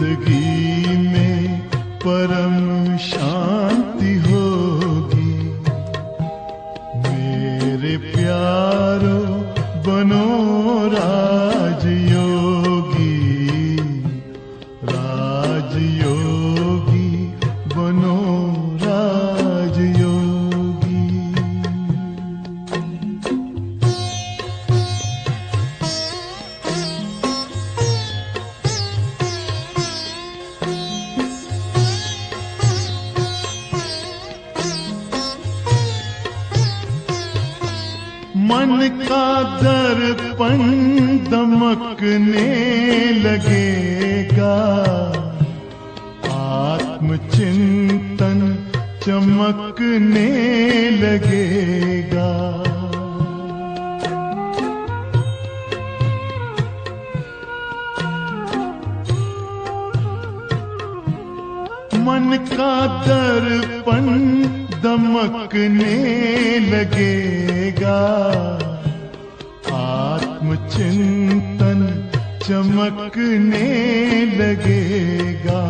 जिंदगी में परम शांति होगी। मेरे प्यारो बनो राजयोगी, राजयोगी बनो राजयोगी। मन का दर्पण दमकने लगेगा, आत्मचिंतन चमकने लगेगा। मन का दर्पण दमकने लगेगा, आत्मचिंतन चमकने लगेगा।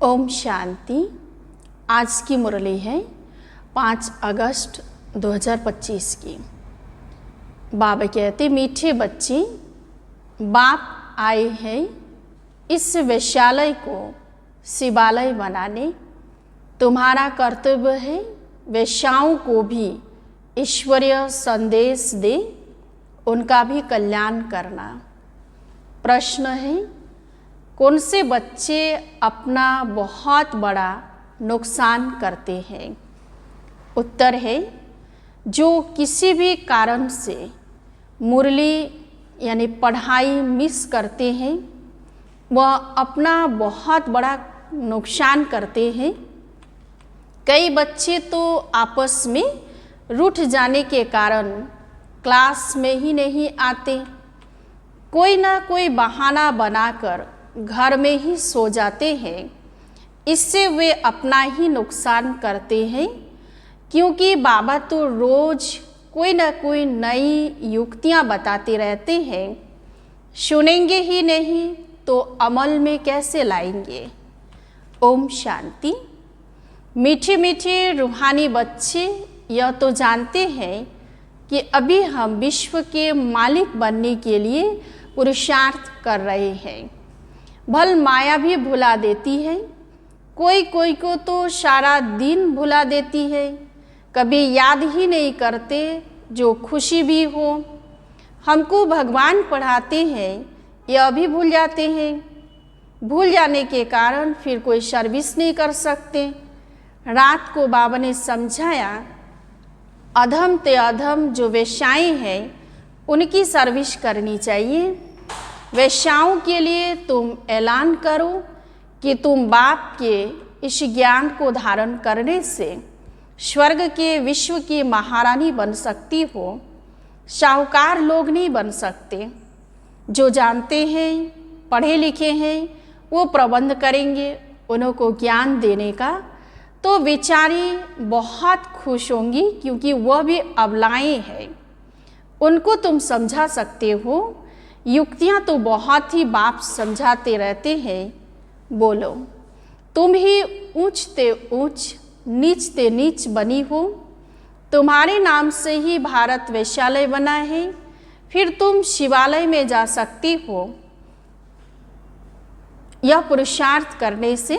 ओम शांति। आज की मुरली है 5 अगस्त 2025 की। बाबा कहते, मीठे बच्चे, बाप आए हैं इस वेश्यालय को शिवालय बनाने। तुम्हारा कर्तव्य है वेश्याओं को भी ईश्वरीय संदेश दे, उनका भी कल्याण करना। प्रश्न है, कौन से बच्चे अपना बहुत बड़ा नुकसान करते हैं? उत्तर है, जो किसी भी कारण से मुरली यानी पढ़ाई मिस करते हैं, वह अपना बहुत बड़ा नुकसान करते हैं। कई बच्चे तो आपस में रूठ जाने के कारण क्लास में ही नहीं आते, कोई ना कोई बहाना बनाकर घर में ही सो जाते हैं। इससे वे अपना ही नुकसान करते हैं, क्योंकि बाबा तो रोज कोई ना कोई नई युक्तियां बताते रहते हैं। सुनेंगे ही नहीं तो अमल में कैसे लाएंगे? ओम शांति। मीठे मीठे रूहानी बच्चे यह तो जानते हैं कि अभी हम विश्व के मालिक बनने के लिए पुरुषार्थ कर रहे हैं। भल माया भी भुला देती है, कोई कोई को तो सारा दिन भुला देती है। कभी याद ही नहीं करते जो खुशी भी हो। हमको भगवान पढ़ाते हैं, यह भी भूल जाते हैं। भूल जाने के कारण फिर कोई सर्विस नहीं कर सकते। रात को बाबा ने समझाया, अधम ते अधम जो वेश्याएं हैं उनकी सर्विस करनी चाहिए। वेश्याओं के लिए तुम ऐलान करो कि तुम बाप के इस ज्ञान को धारण करने से स्वर्ग के विश्व की महारानी बन सकती हो। साहूकार लोग नहीं बन सकते। जो जानते हैं, पढ़े लिखे हैं, वो प्रबंध करेंगे उनको ज्ञान देने का, तो बेचारी बहुत खुश होंगी, क्योंकि वह भी अबलाएं हैं। उनको तुम समझा सकते हो। युक्तियां तो बहुत ही बाप समझाते रहते हैं। बोलो, तुम ही ऊंच ते ऊंच, नीच ते नीच बनी हो। तुम्हारे नाम से ही भारत वेश्यालय बना है, फिर तुम शिवालय में जा सकती हो। यह पुरुषार्थ करने से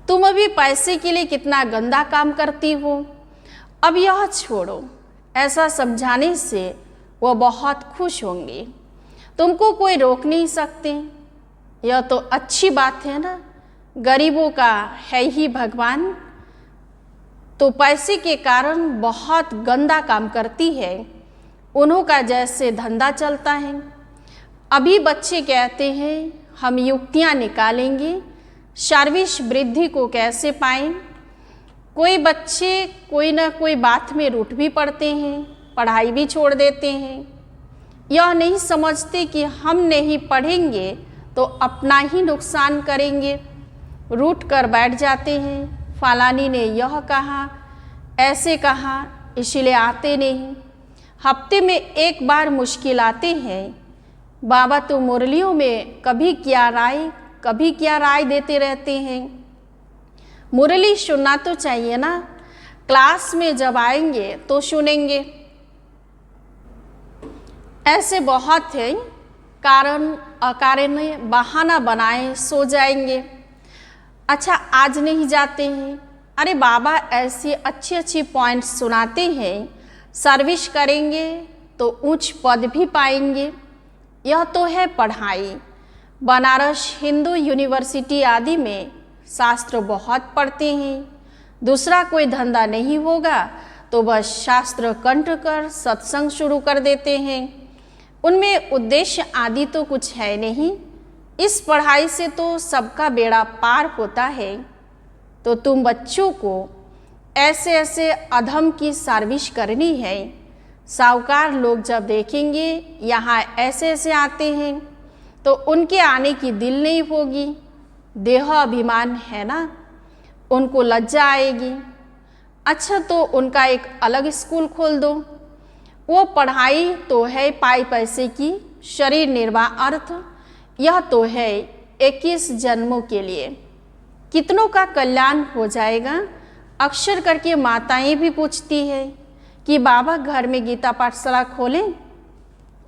तुम अभी पैसे के लिए कितना गंदा काम करती हो, अब यह छोड़ो। ऐसा समझाने से वह बहुत खुश होंगे। तुमको कोई रोक नहीं सकते। यह तो अच्छी बात है ना। गरीबों का है ही भगवान, तो पैसे के कारण बहुत गंदा काम करती है। उन्हों का जैसे धंधा चलता है। अभी बच्चे कहते हैं हम युक्तियां निकालेंगे, सर्विस वृद्धि को कैसे पाएं। कोई बच्चे कोई ना कोई बात में रूठ भी पड़ते हैं, पढ़ाई भी छोड़ देते हैं। यह नहीं समझते कि हम नहीं पढ़ेंगे तो अपना ही नुकसान करेंगे। रूठ कर बैठ जाते हैं, फलानी ने यह कहा, ऐसे कहा, इसीलिए आते नहीं। हफ्ते में एक बार मुश्किल आते हैं, बाबा तो मुरलियों में कभी क्या राय देते रहते हैं। मुरली सुनना तो चाहिए ना, क्लास में जब आएंगे तो सुनेंगे। ऐसे बहुत हैं, कारण अकारण बहाना बनाए सो जाएंगे। अच्छा आज नहीं जाते हैं, अरे बाबा ऐसी अच्छी पॉइंट्स सुनाते हैं, सर्विस करेंगे तो उच्च पद भी पाएंगे। यह तो है पढ़ाई। बनारस हिंदू यूनिवर्सिटी आदि में शास्त्र बहुत पढ़ते हैं, दूसरा कोई धंधा नहीं होगा तो बस शास्त्र कंठ कर सत्संग शुरू कर देते हैं। उनमें उद्देश्य आदि तो कुछ है नहीं। इस पढ़ाई से तो सबका बेड़ा पार होता है। तो तुम बच्चों को ऐसे अधम की सर्विस करनी है। साहूकार लोग जब देखेंगे यहाँ ऐसे आते हैं तो उनके आने की दिल नहीं होगी। देह अभिमान है ना, उनको लज्जा आएगी। अच्छा तो उनका एक अलग स्कूल खोल दो। वो पढ़ाई तो है पाई पैसे की, शरीर निर्वाह अर्थ। यह तो है 21 जन्मों के लिए, कितनों का कल्याण हो जाएगा। अक्सर करके माताएं भी पूछती है कि बाबा घर में गीता पाठशाला खोलें।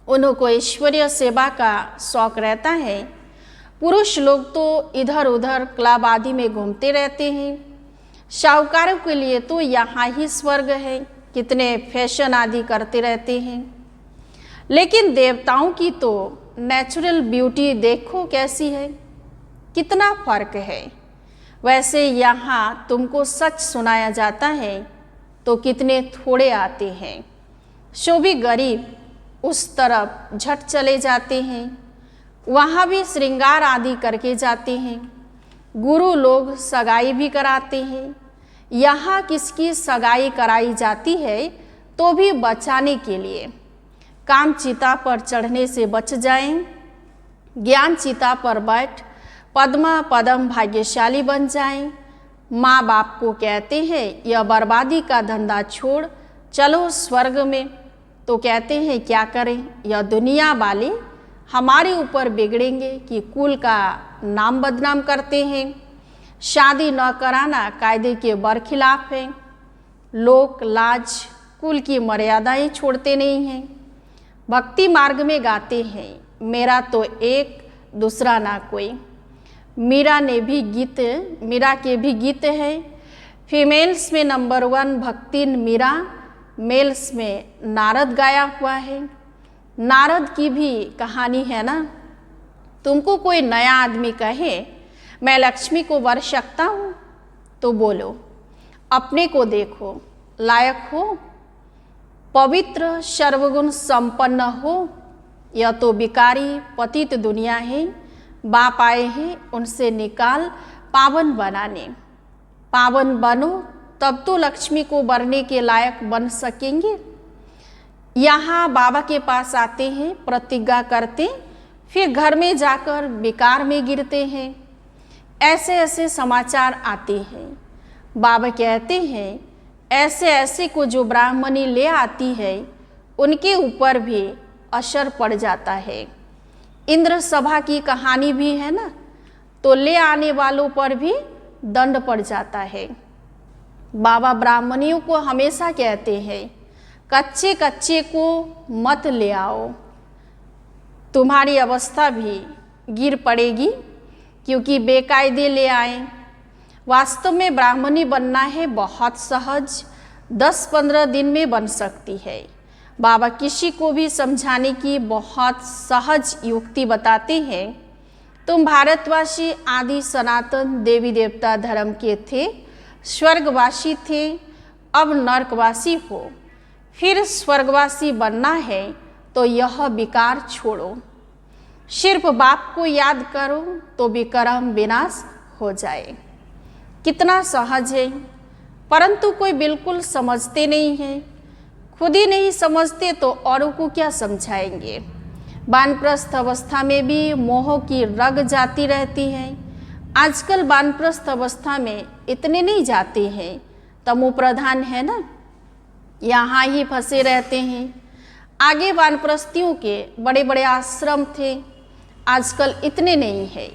उन्हों को ईश्वरीय सेवा का शौक रहता है। पुरुष लोग तो इधर उधर क्लब आदि में घूमते रहते हैं। साहूकारों के लिए तो यहाँ ही स्वर्ग है, कितने फैशन आदि करते रहते हैं। लेकिन देवताओं की तो नेचुरल ब्यूटी देखो कैसी है, कितना फर्क है। वैसे यहाँ तुमको सच सुनाया जाता है तो कितने थोड़े आते हैं। सो भी गरीब उस तरफ झट चले जाते हैं, वहाँ भी श्रृंगार आदि करके जाते हैं। गुरु लोग सगाई भी कराते हैं। यहाँ किसकी सगाई कराई जाती है तो भी बचाने के लिए, काम चिता पर चढ़ने से बच जाएं, ज्ञान चिता पर बैठ पद्मा पदम भाग्यशाली बन जाएं। माँ बाप को कहते हैं यह बर्बादी का धंधा छोड़ चलो स्वर्ग में, तो कहते हैं क्या करें, यह दुनिया वाले हमारे ऊपर बिगड़ेंगे कि कुल का नाम बदनाम करते हैं। शादी न कराना कायदे के बरखिलाफ है। लोक लाज कुल की मर्यादाएं छोड़ते नहीं हैं। भक्ति मार्ग में गाते हैं मेरा तो एक दूसरा ना कोई। मीरा के भी गीत है। फीमेल्स में नंबर 1 भक्तिन मीरा, मेल्स में नारद गाया हुआ है। नारद की भी कहानी है ना। तुमको कोई नया आदमी कहे मैं लक्ष्मी को वर सकता हूँ तो बोलो अपने को देखो, लायक हो, पवित्र सर्वगुण संपन्न हो। यह तो बिकारी पतित दुनिया है। बाप आए हैं उनसे निकाल पावन बनाने। पावन बनो तब तो लक्ष्मी को वरने के लायक बन सकेंगे। यहाँ बाबा के पास आते हैं, प्रतिज्ञा करते, फिर घर में जाकर बेकार में गिरते हैं। ऐसे समाचार आते हैं। बाबा कहते हैं ऐसे को जो ब्राह्मणी ले आती है उनके ऊपर भी असर पड़ जाता है। इंद्र सभा की कहानी भी है ना, तो ले आने वालों पर भी दंड पड़ जाता है। बाबा ब्राह्मणियों को हमेशा कहते हैं कच्चे को मत ले आओ, तुम्हारी अवस्था भी गिर पड़ेगी क्योंकि बेकायदे ले आए। वास्तव में ब्राह्मणी बनना है बहुत सहज, 10-15 दिन में बन सकती है। बाबा किसी को भी समझाने की बहुत सहज युक्ति बताते हैं। तुम भारतवासी आदि सनातन देवी देवता धर्म के थे, स्वर्गवासी थे, अब नरकवासी हो, फिर स्वर्गवासी बनना है तो यह विकार छोड़ो। सिर्फ बाप को याद करो तो विक्रम विनाश हो जाए। कितना सहज है, परंतु कोई बिल्कुल समझते नहीं हैं। खुद ही नहीं समझते तो औरों को क्या समझाएंगे। वानप्रस्थ अवस्था में भी मोह की रग जाती रहती है। आजकल वानप्रस्थ अवस्था में इतने नहीं जाते हैं, तमो प्रधान है ना, यहाँ ही फंसे रहते हैं। आगे वानप्रस्थियों के बड़े बड़े आश्रम थे, आजकल इतने नहीं है।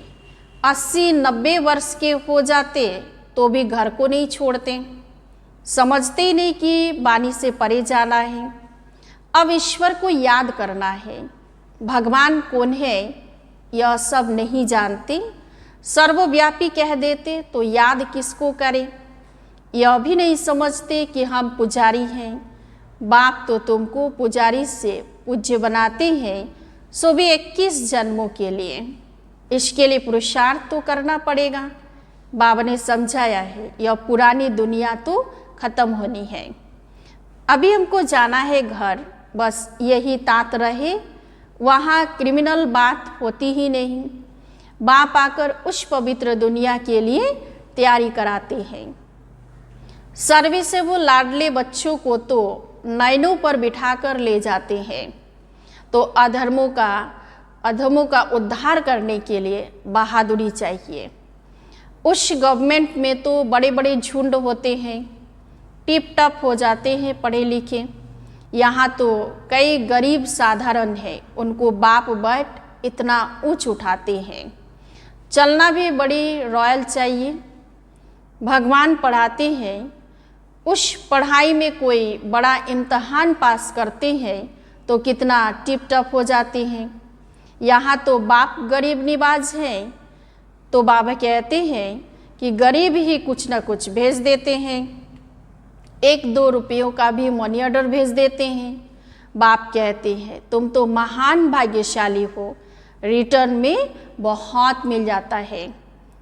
80-90 वर्ष के हो जाते तो भी घर को नहीं छोड़ते, समझते ही नहीं कि वाणी से परे जाना है। अब ईश्वर को याद करना है। भगवान कौन है यह सब नहीं जानते, सर्वव्यापी कह देते तो याद किसको करें। यह भी नहीं समझते कि हम पुजारी हैं। बाप तो तुमको पुजारी से पूज्य बनाते हैं, सो भी 21 जन्मों के लिए। इसके लिए पुरुषार्थ तो करना पड़ेगा। बाबा ने समझाया है, यह पुरानी दुनिया तो खत्म होनी है। अभी हमको जाना है घर, बस यही तात रहे, वहाँ क्रिमिनल बात होती ही नहीं। बाप आकर उस पवित्र दुनिया के लिए तैयारी कराते हैं। सर्विस से वो लाडले बच्चों को तो नैनों पर बिठाकर ले जाते हैं, तो अधर्मों का उद्धार करने के लिए बहादुरी चाहिए। उस गवर्नमेंट में तो बड़े बड़े झुंड होते हैं, टिप टप हो जाते हैं पढ़े लिखे। यहाँ तो कई गरीब साधारण हैं, उनको बाप बैठ इतना ऊंच उठाते हैं। चलना भी बड़ी रॉयल चाहिए। भगवान पढ़ाते हैं, उस पढ़ाई में कोई बड़ा इम्तहान पास करते हैं तो कितना टिप टप हो जाते हैं। यहाँ तो बाप गरीब निवाज हैं, तो बाबा कहते हैं कि गरीब ही कुछ न कुछ भेज देते हैं, 1-2 रुपयों का भी मनी ऑर्डर भेज देते हैं। बाप कहते हैं तुम तो महान भाग्यशाली हो, रिटर्न में बहुत मिल जाता है।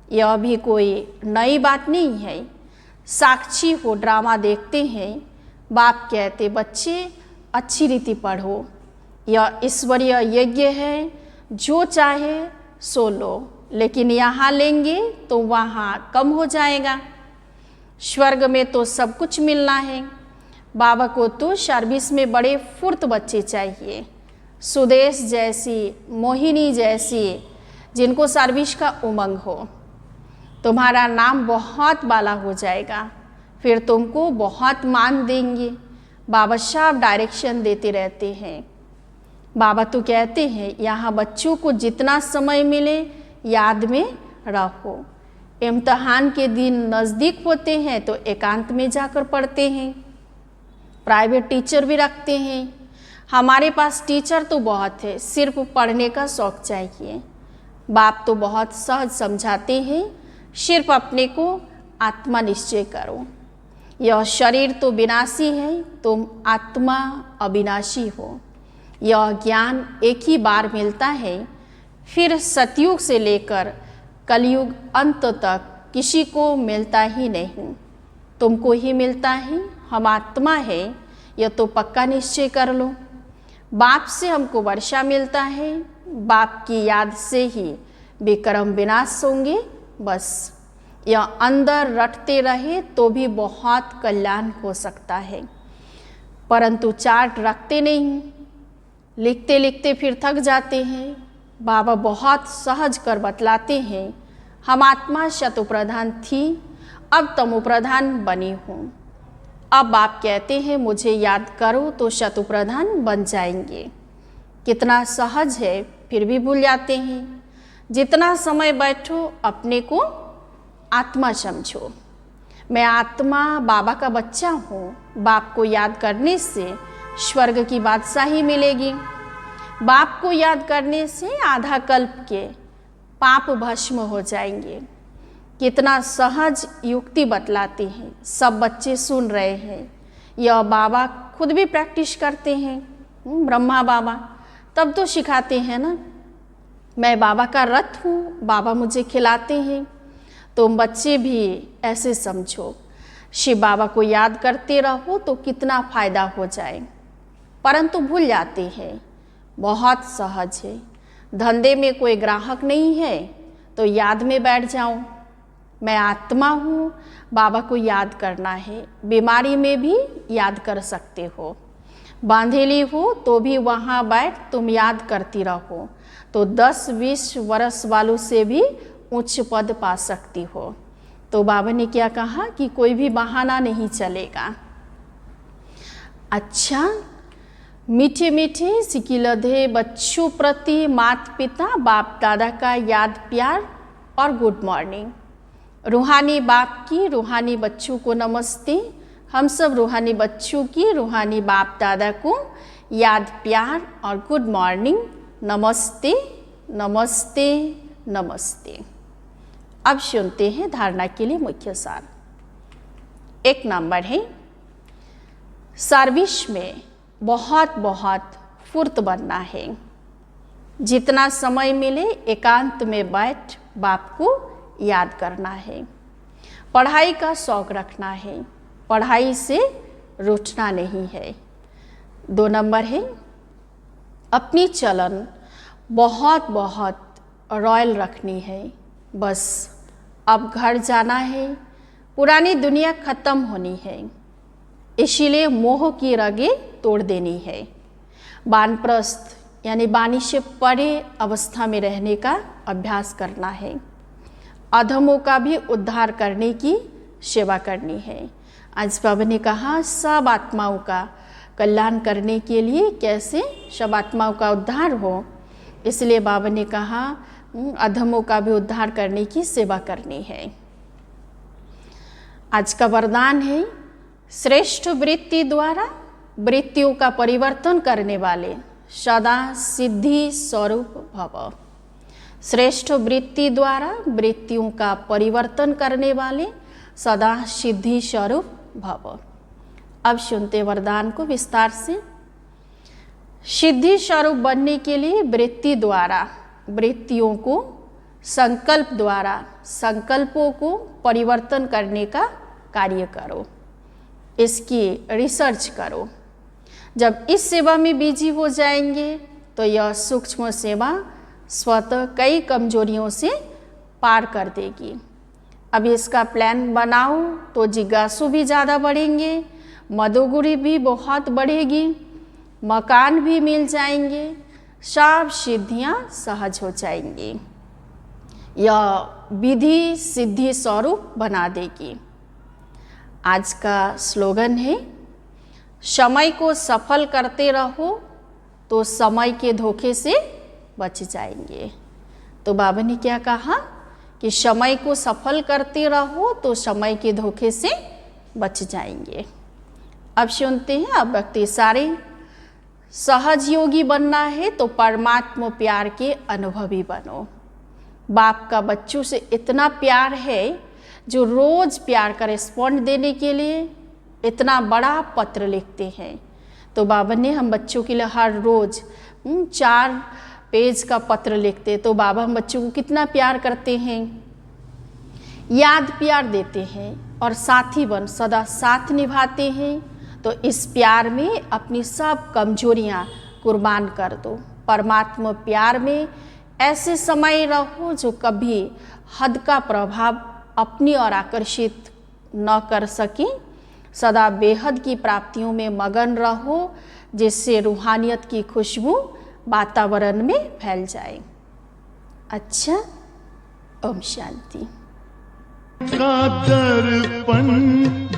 यह भी कोई नई बात नहीं है। साक्षी हो ड्रामा देखते हैं। बाप कहते बच्चे अच्छी रीति पढ़ो, यह ईश्वरीय यज्ञ है, जो चाहे सो लो, लेकिन यहाँ लेंगे तो वहाँ कम हो जाएगा। स्वर्ग में तो सब कुछ मिलना है। बाबा को तो सर्विस में बड़े फुर्त बच्चे चाहिए, सुदेश जैसी, मोहिनी जैसी, जिनको सर्विस का उमंग हो। तुम्हारा नाम बहुत बाला हो जाएगा, फिर तुमको बहुत मान देंगे। बाबा साहब डायरेक्शन देते रहते हैं। बाबा तो कहते हैं यहाँ बच्चों को जितना समय मिले याद में रखो। इम्तहान के दिन नज़दीक होते हैं तो एकांत में जाकर पढ़ते हैं। प्राइवेट टीचर भी रखते हैं। हमारे पास टीचर तो बहुत है, सिर्फ पढ़ने का शौक़ चाहिए। बाप तो बहुत सहज समझाते हैं, सिर्फ अपने को आत्मा निश्चय करो। यह शरीर तो विनाशी है, तुम आत्मा अविनाशी हो। यह ज्ञान एक ही बार मिलता है, फिर सतयुग से लेकर कलयुग अंत तक किसी को मिलता ही नहीं, तुमको ही मिलता है। हम आत्मा है, यह तो पक्का निश्चय कर लो। बाप से हमको वर्षा मिलता है, बाप की याद से ही विक्रम विनाश होंगे। बस यह अंदर रटते रहे तो भी बहुत कल्याण हो सकता है, परंतु चार्ट रखते नहीं, लिखते लिखते फिर थक जाते हैं। बाबा बहुत सहज कर बतलाते हैं, हम आत्मा शतुप्रधान थी, अब तमोप्रधान बनी हूँ। अब बाप कहते हैं मुझे याद करो तो शतुप्रधान बन जाएंगे। कितना सहज है, फिर भी भूल जाते हैं। जितना समय बैठो अपने को आत्मा समझो। मैं आत्मा बाबा का बच्चा हूँ। बाप को याद करने से स्वर्ग की बादशाही मिलेगी। बाप को याद करने से आधा कल्प के पाप भस्म हो जाएंगे। कितना सहज युक्ति बतलाते हैं, सब बच्चे सुन रहे हैं। यह बाबा खुद भी प्रैक्टिस करते हैं, ब्रह्मा बाबा, तब तो सिखाते हैं ना। मैं बाबा का रथ हूँ, बाबा मुझे खिलाते हैं। तुम बच्चे भी ऐसे समझो, शिव बाबा को याद करते रहो तो कितना फायदा हो जाए, परंतु भूल जाते हैं। बहुत सहज है। धंधे में कोई ग्राहक नहीं है तो याद में बैठ जाओ, मैं आत्मा हूँ, बाबा को याद करना है। बीमारी में भी याद कर सकते हो, बांधेली हो तो भी वहाँ बैठ तुम याद करती रहो, तो 10-20 वर्ष वालों से भी उच्च पद पा सकती हो। तो बाबा ने क्या कहा कि कोई भी बहाना नहीं चलेगा। अच्छा, मीठे मीठे सिकिलधे बच्चों प्रति माता पिता बाप दादा का याद प्यार और गुड मॉर्निंग। रूहानी बाप की रूहानी बच्चों को नमस्ते। हम सब रूहानी बच्चों की रूहानी बाप दादा को याद प्यार और गुड मॉर्निंग। नमस्ते नमस्ते नमस्ते। अब सुनते हैं धारणा के लिए मुख्य सार। 1 नंबर है, सर्विस में बहुत बहुत फुर्त बनना है। जितना समय मिले एकांत में बैठ बाप को याद करना है। पढ़ाई का शौक रखना है, पढ़ाई से रूठना नहीं है। 2 नंबर है, अपनी चलन बहुत बहुत रॉयल रखनी है। बस अब घर जाना है, पुरानी दुनिया ख़त्म होनी है, इसीलिए मोह की रगें तोड़ देनी है। वानप्रस्थ यानी वाणी से परे अवस्था में रहने का अभ्यास करना है। अधमों का भी उद्धार करने की सेवा करनी है। आज बाबा ने कहा सब आत्माओं का कल्याण करने के लिए कैसे सब आत्माओं का उद्धार हो, इसलिए बाबा ने कहा अधमों का भी उद्धार करने की सेवा करनी है। आज का वरदान है, श्रेष्ठ वृत्ति द्वारा वृत्तियों का परिवर्तन करने वाले सदा सिद्धि स्वरूप भव। श्रेष्ठ वृत्ति द्वारा वृत्तियों का परिवर्तन करने वाले सदा सिद्धि स्वरूप भव। अब सुनते वरदान को विस्तार से। सिद्धि स्वरूप बनने के लिए वृत्ति द्वारा वृत्तियों को, संकल्प द्वारा संकल्पों को परिवर्तन करने का कार्य करो, इसकी रिसर्च करो। जब इस सेवा में बिजी हो जाएंगे तो यह सूक्ष्म सेवा स्वतः कई कमजोरियों से पार कर देगी। अब इसका प्लान बनाओ तो जिज्ञासु भी ज़्यादा बढ़ेंगे, मदोगुरी भी बहुत बढ़ेगी, मकान भी मिल जाएंगे, सब सिद्धियाँ सहज हो जाएंगी। यह विधि सिद्धि स्वरूप बना देगी। आज का स्लोगन है, समय को सफल करते रहो तो समय के धोखे से बच जाएंगे। तो बाबा ने क्या कहा कि समय को सफल करते रहो तो समय के धोखे से बच जाएंगे। अब सुनते हैं, अब व्यक्ति सारे सहज योगी बनना है तो परमात्मा प्यार के अनुभवी बनो। बाप का बच्चों से इतना प्यार है जो रोज प्यार का रिस्पॉन्ड देने के लिए इतना बड़ा पत्र लिखते हैं। तो बाबा ने हम बच्चों के लिए हर रोज 4 पेज का पत्र लिखते। तो बाबा हम बच्चों को कितना प्यार करते हैं, याद प्यार देते हैं और साथी बन सदा साथ निभाते हैं। तो इस प्यार में अपनी सब कमजोरियां कुर्बान कर दो। परमात्मा प्यार में ऐसे समय रहो जो कभी हद का प्रभाव अपनी ओर आकर्षित न कर सके। सदा बेहद की प्राप्तियों में मगन रहो जिससे रूहानियत की खुशबू वातावरण में फैल जाए। अच्छा, ओम शांति। का दर्पण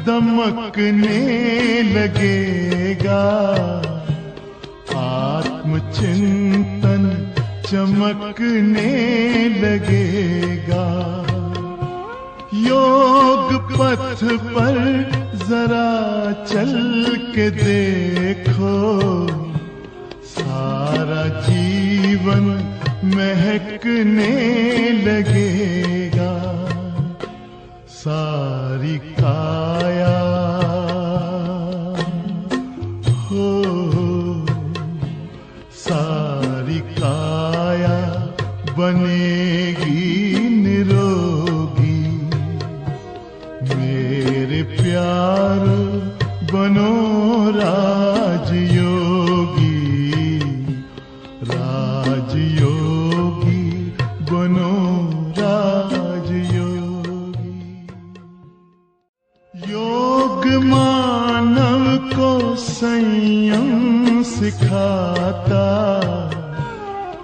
दमकने लगेगा, आत्मचिंतन चमकने लगेगा। योग पथ पर जरा चल के देखो, सारा जीवन महकने लगेगा। सारी काया हो, सारी काया बनेगी निरोगी। मेरे प्यार बनो राजयोगी, राजयोगी बनो राजयोगी। योग मानव को संयम सिखाता,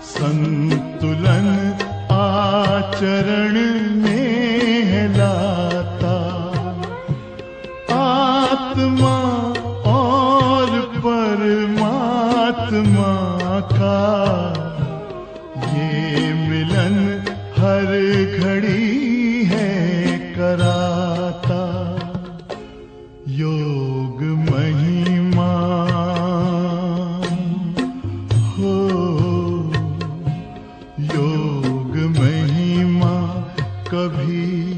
संतुलन आचरण में लाता। आत्मा और परमात्मा घड़ी है कराता। योग महिमा हो, योग महिमा कभी